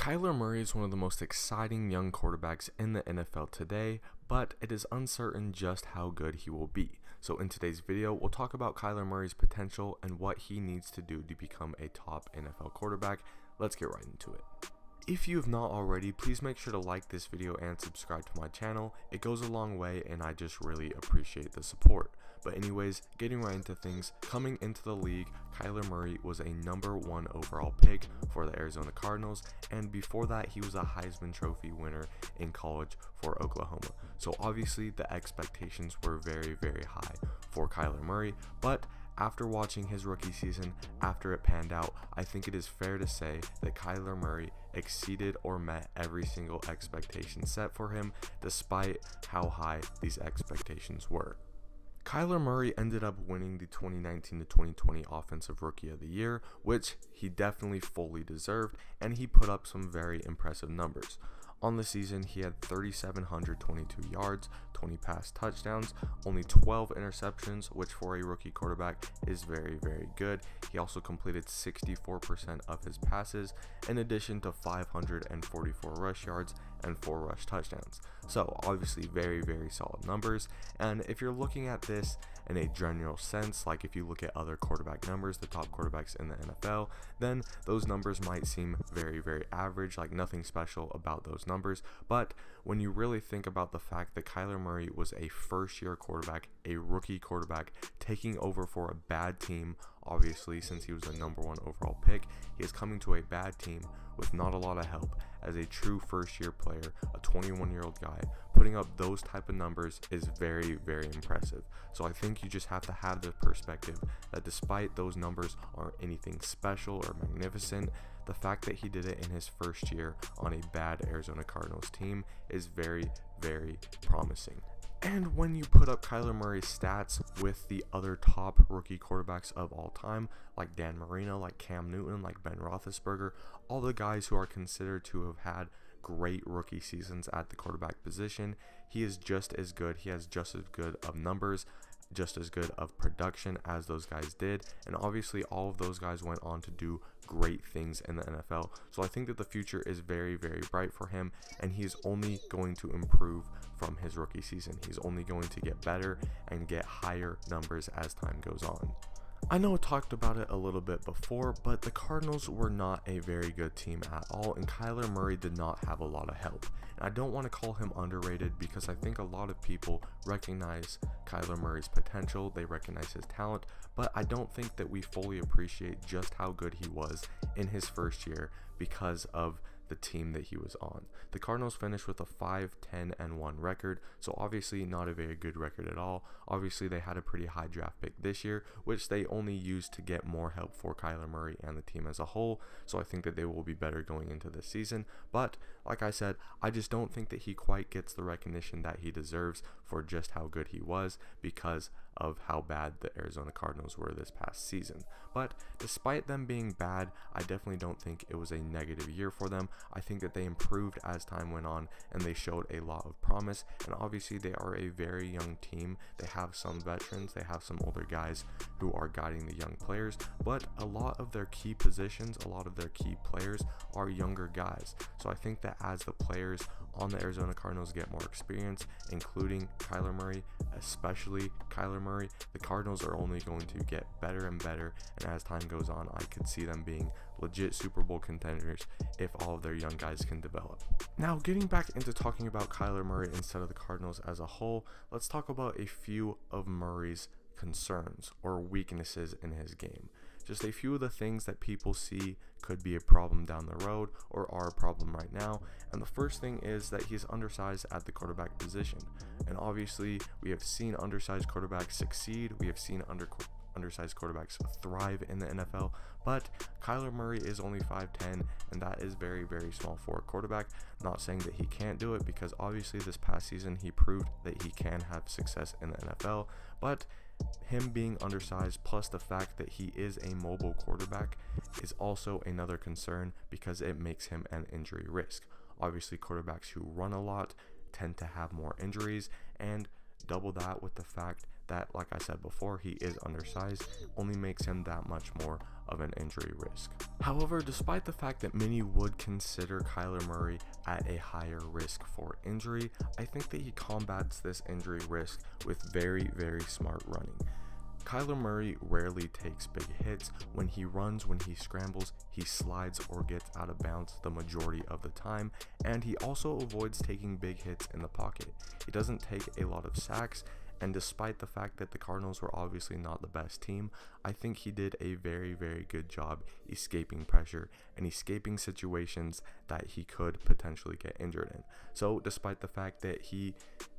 Kyler Murray is one of the most exciting young quarterbacks in the NFL today, but it is uncertain just how good he will be. So in today's video, we'll talk about Kyler Murray's potential and what he needs to do to become a top NFL quarterback. Let's get right into it. If you have not already, please make sure to like this video and subscribe to my channel. It goes a long way and I just really appreciate the support. But anyways, getting right into things, coming into the league, Kyler Murray was a #1 overall pick for the Arizona Cardinals, and before that he was a Heisman Trophy winner in college for Oklahoma. So obviously the expectations were very, very high for Kyler Murray, but after watching his rookie season, after it panned out, I think it is fair to say that Kyler Murray exceeded or met every single expectation set for him, despite how high these expectations were. Kyler Murray ended up winning the 2019 to 2020 Offensive Rookie of the Year, which he definitely fully deserved, and he put up some very impressive numbers. On the season, he had 3,722 yards, 20 pass touchdowns, only 12 interceptions, which for a rookie quarterback is very, very good. He also completed 64% of his passes, in addition to 544 rush yards and 4 rush touchdowns. So obviously very, very solid numbers. And if you're looking at this in a general sense, like if you look at other quarterback numbers, the top quarterbacks in the NFL, then those numbers might seem very, very average, like nothing special about those numbers. But when you really think about the fact that Kyler Murray was a first-year quarterback, a rookie quarterback, taking over for a bad team, obviously since he was the #1 overall pick, he is coming to a bad team with not a lot of help. As a true first-year player, a 21-year-old guy, putting up those type of numbers is very, very impressive. So I think you just have to have the perspective that despite those numbers aren't anything special or magnificent, the fact that he did it in his first year on a bad Arizona Cardinals team is very, very promising. And when you put up Kyler Murray's stats with the other top rookie quarterbacks of all time, like Dan Marino, like Cam Newton, like Ben Roethlisberger, all the guys who are considered to have had great rookie seasons at the quarterback position, he is just as good. He has just as good of numbers, just as good of production as those guys did, and obviously all of those guys went on to do great things in the NFL. So I think that the future is very, very bright for him, and he's only going to improve from his rookie season. He's only going to get better and get higher numbers as time goes on. I know I talked about it a little bit before, but the Cardinals were not a very good team at all, and Kyler Murray did not have a lot of help. And I don't want to call him underrated because I think a lot of people recognize Kyler Murray's potential, they recognize his talent, but I don't think that we fully appreciate just how good he was in his first year because of the team that he was on. The Cardinals finished with a 5-10-1 record, so obviously not a very good record at all. Obviously they had a pretty high draft pick this year, which they only used to get more help for Kyler Murray and the team as a whole, so I think that they will be better going into this season. But like I said, I just don't think that he quite gets the recognition that he deserves for just how good he was because of how bad the Arizona Cardinals were this past season. But despite them being bad, I definitely don't think it was a negative year for them. I think that they improved as time went on and they showed a lot of promise, and obviously they are a very young team. They have some veterans, they have some older guys who are guiding the young players, but a lot of their key positions, a lot of their key players are younger guys. So I think that as the players on the Arizona Cardinals get more experience, including Kyler Murray, especially Kyler Murray, the Cardinals are only going to get better and better, and as time goes on, I could see them being legit Super Bowl contenders if all of their young guys can develop. Now, getting back into talking about Kyler Murray instead of the Cardinals as a whole, let's talk about a few of Murray's concerns or weaknesses in his game. Just a few of the things that people see could be a problem down the road or are a problem right now. And the first thing is that he's undersized at the quarterback position. And obviously we have seen undersized quarterbacks succeed. We have seen undersized quarterbacks thrive in the NFL, but Kyler Murray is only 5'10", and that is very, very small for a quarterback. Not saying that he can't do it, because obviously this past season he proved that he can have success in the NFL, but him being undersized plus the fact that he is a mobile quarterback is also another concern because it makes him an injury risk. Obviously quarterbacks who run a lot tend to have more injuries, and double that with the fact that, like I said before, he is undersized only makes him that much more of an injury risk. However, despite the fact that many would consider Kyler Murray at a higher risk for injury, I think that he combats this injury risk with very, very smart running. Kyler Murray rarely takes big hits. When he runs, when he scrambles, he slides or gets out of bounds the majority of the time, and he also avoids taking big hits in the pocket. He doesn't take a lot of sacks, and despite the fact that the Cardinals were obviously not the best team, I think he did a very, very good job escaping pressure and escaping situations that he could potentially get injured in. So despite the fact that he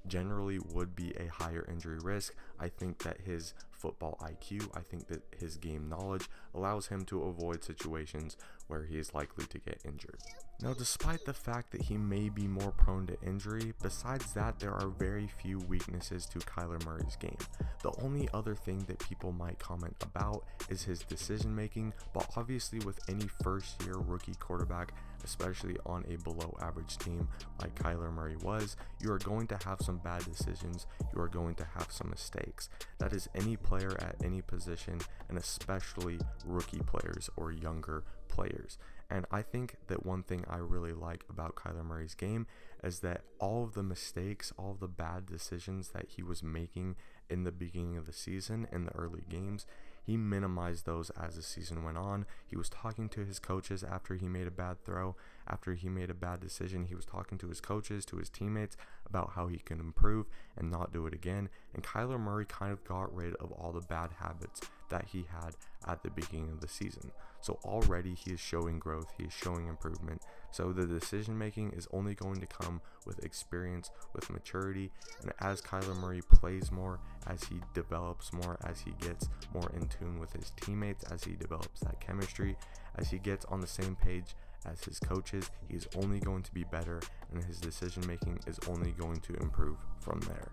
generally would be a higher injury risk, I think that his football IQ, I think that his game knowledge allows him to avoid situations where he is likely to get injured. Now, despite the fact that he may be more prone to injury, besides that, there are very few weaknesses to Kyler Murray's game. The only other thing that people might comment about is his decision making, but obviously with any first year rookie quarterback, especially on a below average team like Kyler Murray was, you are going to have some bad decisions, you are going to have some mistakes. That is any player at any position, and especially rookie players or younger players. And I think that one thing I really like about Kyler Murray's game is that all of the mistakes, all of the bad decisions that he was making in the beginning of the season, in the early games, he minimized those as the season went on. He was talking to his coaches after he made a bad throw, after he made a bad decision. He was talking to his coaches, to his teammates about how he can improve and not do it again. And Kyler Murray kind of got rid of all the bad habits that he had at the beginning of the season. So already he is showing growth, he is showing improvement. So the decision making is only going to come with experience, with maturity, and as Kyler Murray plays more, as he develops more, as he gets more in tune with his teammates, as he develops that chemistry, as he gets on the same page as his coaches, he is only going to be better, and his decision making is only going to improve from there.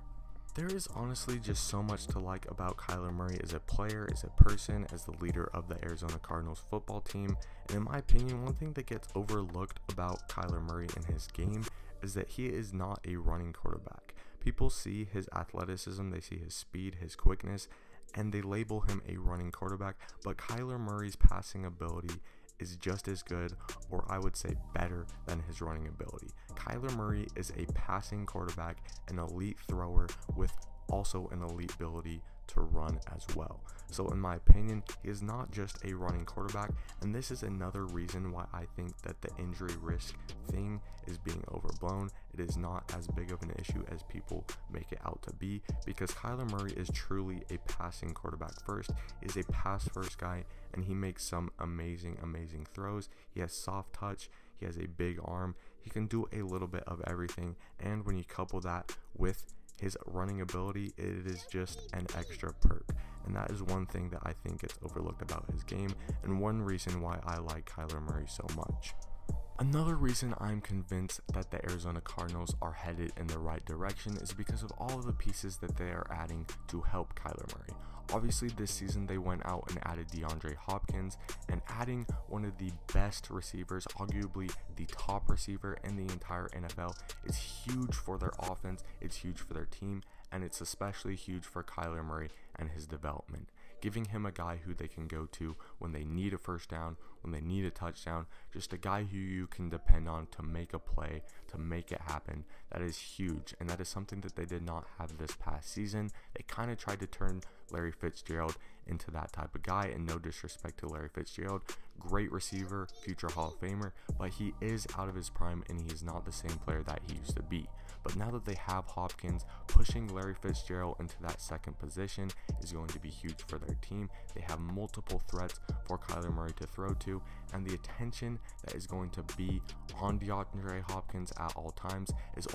There is honestly just so much to like about Kyler Murray as a player, as a person, as the leader of the Arizona Cardinals football team. And in my opinion, one thing that gets overlooked about Kyler Murray and his game is that he is not a running quarterback. People see his athleticism, they see his speed, his quickness, and they label him a running quarterback. But Kyler Murray's passing ability is just as good, or I would say better, than his running ability. Kyler Murray is a passing quarterback, an elite thrower with also an elite ability to run as well. So in my opinion, he is not just a running quarterback, and this is another reason why I think that the injury risk thing is being overblown. It is not as big of an issue as people make it out to be, because Kyler Murray is truly a passing quarterback first. He is a pass first guy, and he makes some amazing throws. He has soft touch, he has a big arm, he can do a little bit of everything, and when you couple that with his running ability, it is just an extra perk. And that is one thing that I think gets overlooked about his game, and one reason why I like Kyler Murray so much. Another reason I'm convinced that the Arizona Cardinals are headed in the right direction is because of all of the pieces that they are adding to help Kyler Murray. Obviously, this season they went out and added DeAndre Hopkins, and adding one of the best receivers, arguably the top receiver in the entire NFL, is huge for their offense, it's huge for their team, and it's especially huge for Kyler Murray and his development. Giving him a guy who they can go to when they need a first down, when they need a touchdown, just a guy who you can depend on to make a play, to make it happen, that is huge. And that is something that they did not have this past season. They kind of tried to turn Larry Fitzgerald into that type of guy, and no disrespect to Larry Fitzgerald, great receiver, future Hall of Famer, but he is out of his prime and he is not the same player that he used to be. But now that they have Hopkins, pushing Larry Fitzgerald into that second position is going to be huge for their team. They have multiple threats for Kyler Murray to throw to, and the attention that is going to be on DeAndre Hopkins at all times is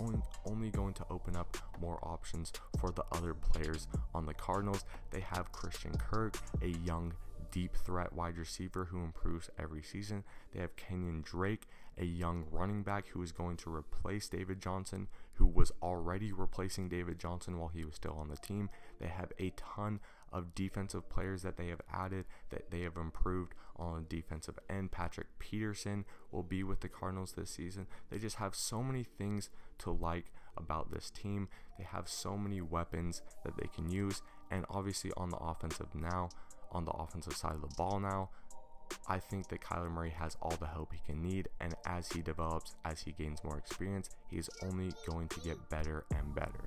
only going to open up more options for the other players on the Cardinals. They have Christian Kirk, a young deep threat wide receiver who improves every season. They have Kenyon Drake, a young running back who is going to replace David Johnson, who was already replacing David Johnson while he was still on the team. They have a ton of defensive players that they have added, that they have improved on the defensive end. Patrick Peterson will be with the Cardinals this season. They just have so many things to like about this team. They have so many weapons that they can use, And obviously on the offensive side of the ball now, I think that Kyler Murray has all the help he can need, and as he develops, as he gains more experience, he's only going to get better and better.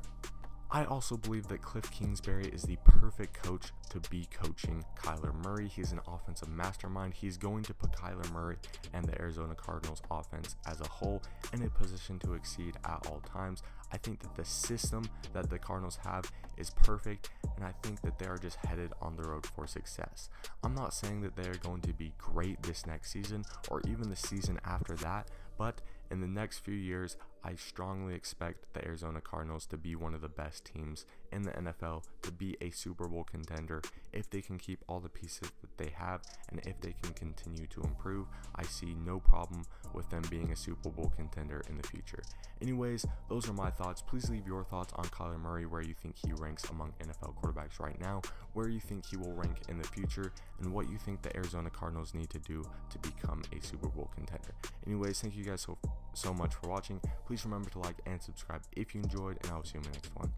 I also believe that Cliff Kingsbury is the perfect coach to be coaching Kyler Murray. He's an offensive mastermind. He's going to put Kyler Murray and the Arizona Cardinals offense as a whole in a position to exceed at all times. I think that the system that the Cardinals have is perfect, and I think that they are just headed on the road for success. I'm not saying that they are going to be great this next season or even the season after that, but in the next few years, I strongly expect the Arizona Cardinals to be one of the best teams in the NFL, to be a Super Bowl contender. If they can keep all the pieces that they have, and if they can continue to improve, I see no problem with them being a Super Bowl contender in the future. Anyways, those are my thoughts. Please leave your thoughts on Kyler Murray, where you think he ranks among NFL quarterbacks right now, where you think he will rank in the future, and what you think the Arizona Cardinals need to do to become a Super Bowl contender. Anyways, thank you guys so much for watching. Please remember to like and subscribe if you enjoyed, and I will see you in the next one.